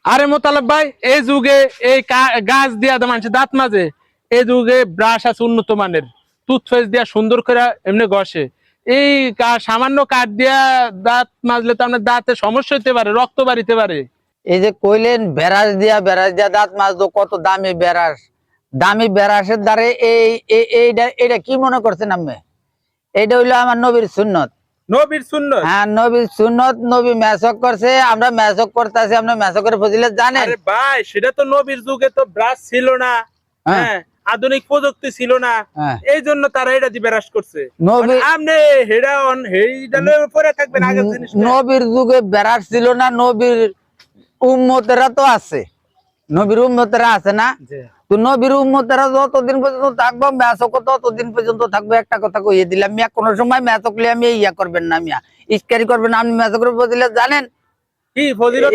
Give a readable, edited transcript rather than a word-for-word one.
আরে মোতালেব ভাই, এই যুগে এই গাছ দিয়া মানুষের দাঁত মাজে, এই যুগে ব্রাশ আছে উন্নত মানের, টুথপেস্ট দিয়া সুন্দর করে এমনি ঘষে। এই সামান্য কাঠ দিয়া দাঁত মাজলে তো আপনার দাঁতে সমস্যা হতে পারে, রক্ত বাড়িতে পারে। এই যে কইলেন ব্যারাস দিয়া দাঁত মাজতো, কত দামি ব্যারাস, দামি ব্যারাসের দ্বারে এইটা কি মনে করছেন আপনি? এইটা হইলো আমার নবীর সুন্নত। নবীর সুন্নত? হ্যাঁ, নবীর সুন্নত। নবী মেসক করছে, আমরা মেসক করতেছি। আমরা মেসকের ফজিলত জানেন? আরে ভাই, সেটা তো নবীর যুগে তো ব্রাশ ছিল না, হ্যাঁ, আধুনিক প্রযুক্তি ছিল না, এই জন্য তারা এটা দিয়ে ব্রাশ করছে। আপনি পরে থাকবেন আগের জিনিস। নবীর যুগে ব্রাশ ছিল না, নবীর উম্মতেরা তো আছে, নবীর উম্মতেরা আছে না? তো নবীর উম্মতেরা যতদিন পর্যন্ত থাকবো, মেসক ততদিন পর্যন্ত থাকবো। একটা কথা কইয়ে দিলাম মিয়া, কোন সময় মেসক লিয়ে আমি ইয়া করবেন না মিয়া, ইস্কারি করবেন না। আপনি মেসকের ফজিলত জানেন? কি ফজিলত?